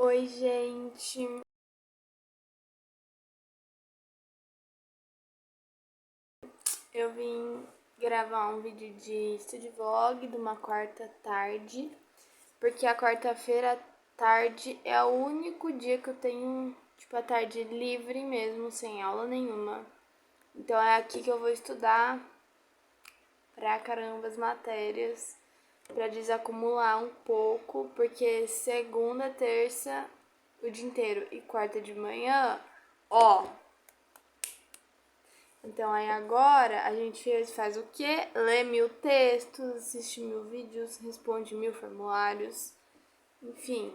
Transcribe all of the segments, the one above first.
Oi, gente. Eu vim gravar um vídeo de study vlog de uma quarta tarde, porque a quarta-feira à tarde é o único dia que eu tenho, tipo, a tarde livre mesmo, sem aula nenhuma. Então é aqui que eu vou estudar pra caramba as matérias, pra desacumular um pouco, porque segunda, terça, o dia inteiro e quarta de manhã, ó. Então aí agora a gente faz o quê? Lê 1000 textos, assiste 1000 vídeos, responde 1000 formulários, enfim.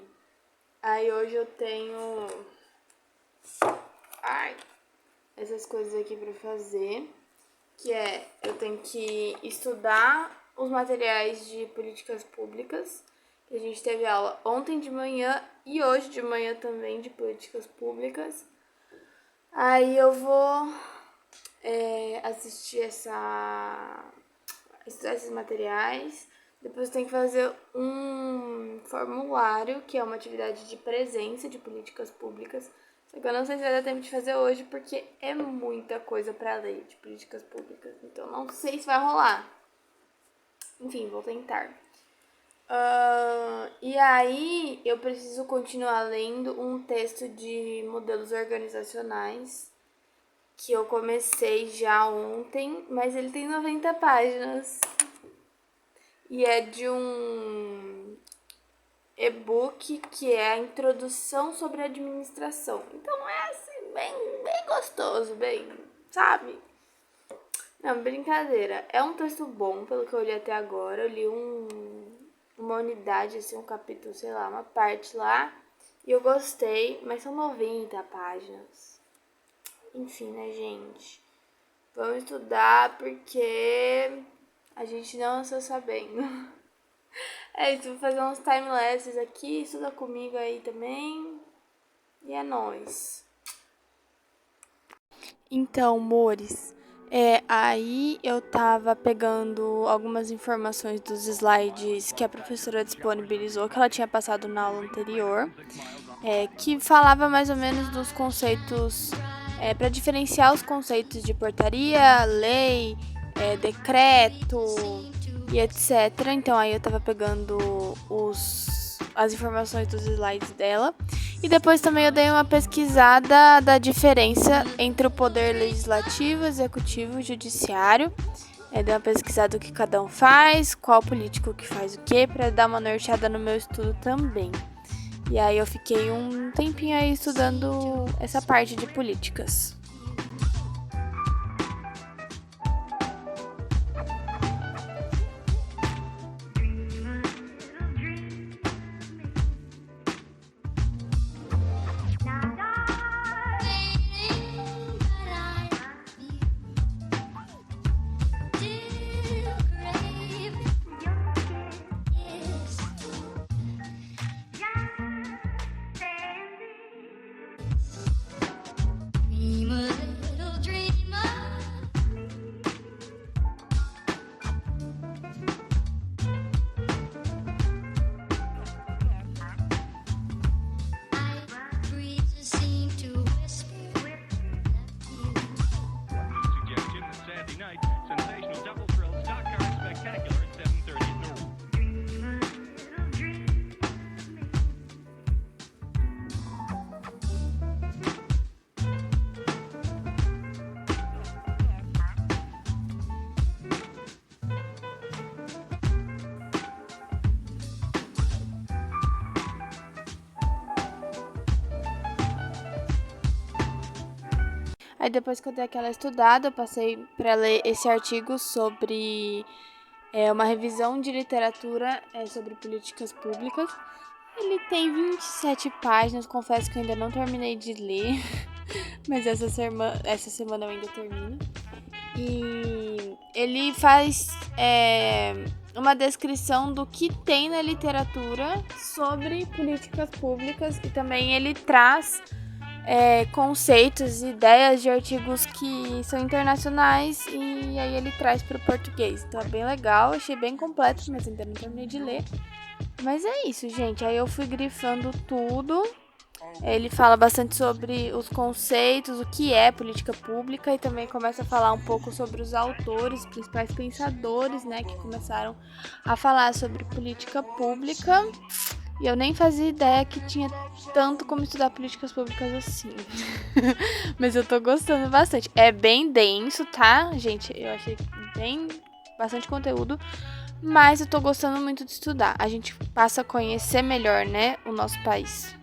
Aí hoje eu tenho essas coisas aqui pra fazer, que é eu tenho que estudar os materiais de políticas públicas, que a gente teve aula ontem de manhã e hoje de manhã também de políticas públicas. Aí eu vou assistir estudar esses materiais. Depois tem que fazer um formulário, que é uma atividade de presença de políticas públicas. Só que eu não sei se vai dar tempo de fazer hoje, porque é muita coisa pra ler de políticas públicas. Então não sei se vai rolar. Enfim, vou tentar. E aí eu preciso continuar lendo um texto de modelos organizacionais que eu comecei já ontem, mas ele tem 90 páginas. E é de um e-book que é a introdução sobre administração. Então é assim, bem gostoso, bem, sabe? Não, brincadeira. É um texto bom, pelo que eu li até agora. Eu li uma unidade, assim, um capítulo, sei lá, uma parte lá. E eu gostei, mas são 90 páginas. Enfim, né, gente? Vamos estudar porque a gente não está sabendo. É isso, vou fazer uns timelapses aqui, estuda comigo aí também. E é nóis. Então, amores, aí eu tava pegando algumas informações dos slides que a professora disponibilizou, que ela tinha passado na aula anterior, que falava mais ou menos dos conceitos, para diferenciar os conceitos de portaria, lei, decreto e etc. Então aí eu tava pegando as informações dos slides dela. E depois também eu dei uma pesquisada da diferença entre o poder legislativo, executivo e judiciário. Dei uma pesquisada do que cada um faz, qual político que faz o quê, para dar uma norteada no meu estudo também. E aí eu fiquei um tempinho aí estudando essa parte de políticas. Aí depois que eu dei aquela estudada, eu passei para ler esse artigo sobre uma revisão de literatura sobre políticas públicas. Ele tem 27 páginas, confesso que eu ainda não terminei de ler, mas essa semana eu ainda termino. E ele faz uma descrição do que tem na literatura sobre políticas públicas e também ele traz conceitos e ideias de artigos que são internacionais e aí ele traz para o português. Então é bem legal, achei bem completo, mas ainda não terminei de ler. Mas é isso, gente. Aí eu fui grifando tudo. Ele fala bastante sobre os conceitos, o que é política pública e também começa a falar um pouco sobre os autores, principais pensadores, né, que começaram a falar sobre política pública. E eu nem fazia ideia que tinha tanto como estudar políticas públicas assim. Mas eu tô gostando bastante. É bem denso, tá, gente? Eu achei bem bastante conteúdo, mas eu tô gostando muito de estudar. A gente passa a conhecer melhor, né, o nosso país.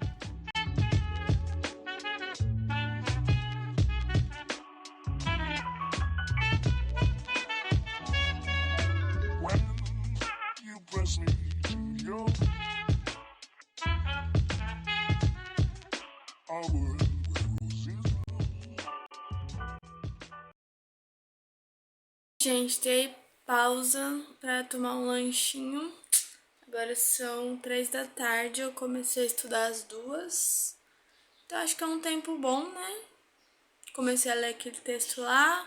Gente, dei pausa para tomar um lanchinho. Agora são 3 da tarde, eu comecei a estudar às 2. Então acho que é um tempo bom, né? Comecei a ler aquele texto lá.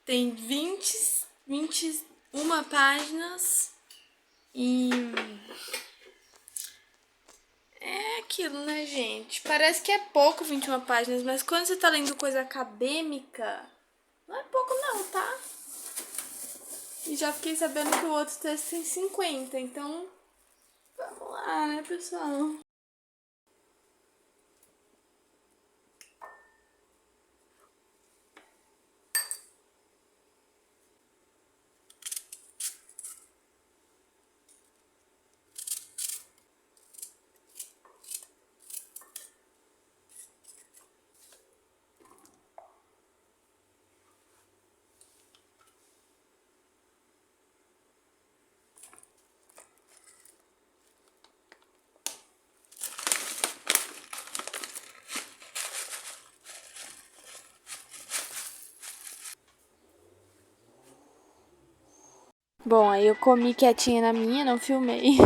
Tem 21 páginas. E é aquilo, né, gente? Parece que é pouco 21 páginas, mas quando você tá lendo coisa acadêmica, não é pouco não, tá? E já fiquei sabendo que o outro texto tem 50, então vamos lá, né, pessoal? Bom, aí eu comi quietinha na minha, não filmei.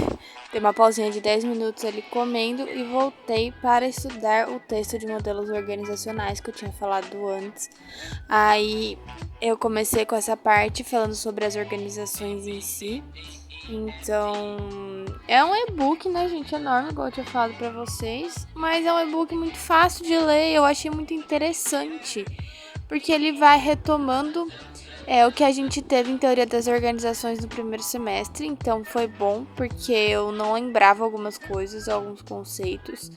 Dei uma pausinha de 10 minutos ali comendo e voltei para estudar o texto de modelos organizacionais que eu tinha falado antes. Aí eu comecei com essa parte falando sobre as organizações em si. Então, é um e-book, né, gente, enorme, igual eu tinha falado pra vocês, mas é um e-book muito fácil de ler, eu achei muito interessante, porque ele vai retomando o que a gente teve em teoria das organizações no primeiro semestre, então foi bom, porque eu não lembrava algumas coisas, alguns conceitos.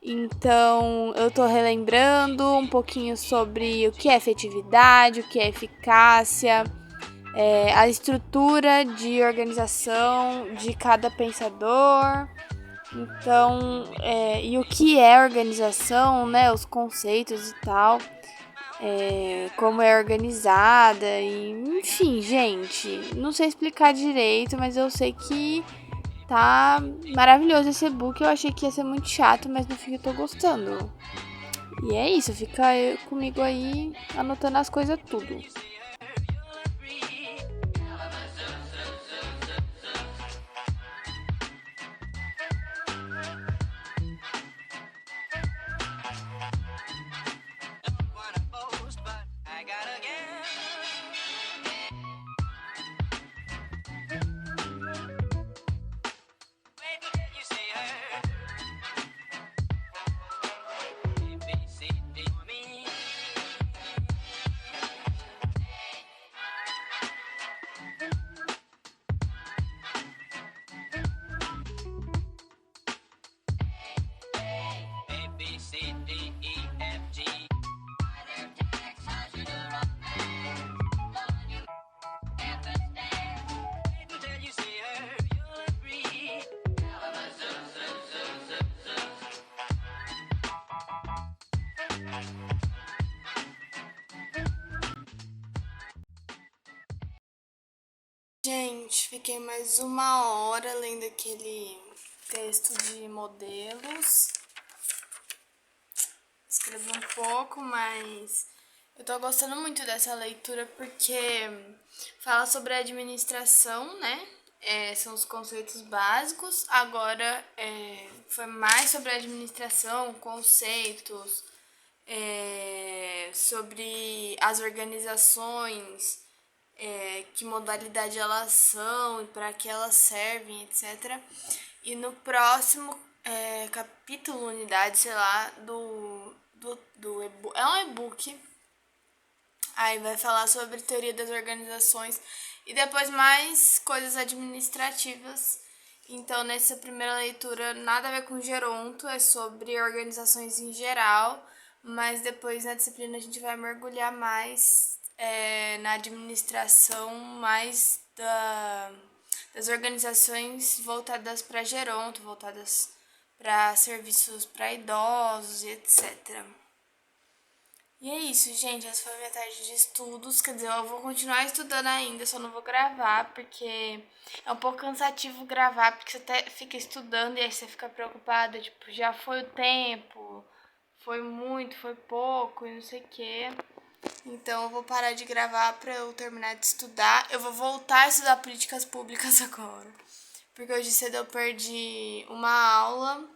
Então, eu tô relembrando um pouquinho sobre o que é efetividade, o que é eficácia, a estrutura de organização de cada pensador. Então, e o que é organização, né? Os conceitos e tal, como é organizada, e enfim, gente, não sei explicar direito, mas eu sei que tá maravilhoso esse e-book. Eu achei que ia ser muito chato, mas no fim eu tô gostando. E é isso, fica comigo aí anotando as coisas tudo. Gente, fiquei mais 1 hora lendo aquele texto de modelos. Escrevi um pouco, mas eu tô gostando muito dessa leitura porque fala sobre a administração, né? São os conceitos básicos. Agora foi mais sobre a administração, conceitos, sobre as organizações, que modalidade elas são e para que elas servem, etc. E no próximo capítulo, unidade, sei lá, do e-book, é um e-book, aí vai falar sobre teoria das organizações e depois mais coisas administrativas. Então, nessa primeira leitura, nada a ver com geronto, é sobre organizações em geral, mas depois na disciplina a gente vai mergulhar mais na administração, mais das organizações voltadas para geronto, voltadas para serviços para idosos e etc. E é isso, gente. Essa foi a minha tarde de estudos. Quer dizer, eu vou continuar estudando ainda, só não vou gravar, porque é um pouco cansativo gravar, porque você até fica estudando e aí você fica preocupada, tipo, já foi o tempo, foi muito, foi pouco e não sei o quê. Então eu vou parar de gravar pra eu terminar de estudar. Eu vou voltar a estudar políticas públicas agora. Porque hoje cedo eu perdi uma aula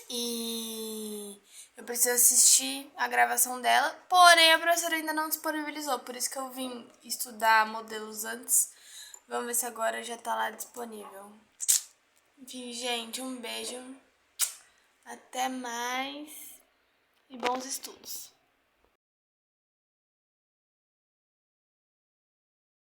e eu preciso assistir a gravação dela. Porém, a professora ainda não disponibilizou, por isso que eu vim estudar modelos antes. Vamos ver se agora já tá lá disponível. Enfim, gente, um beijo. Até mais e bons estudos.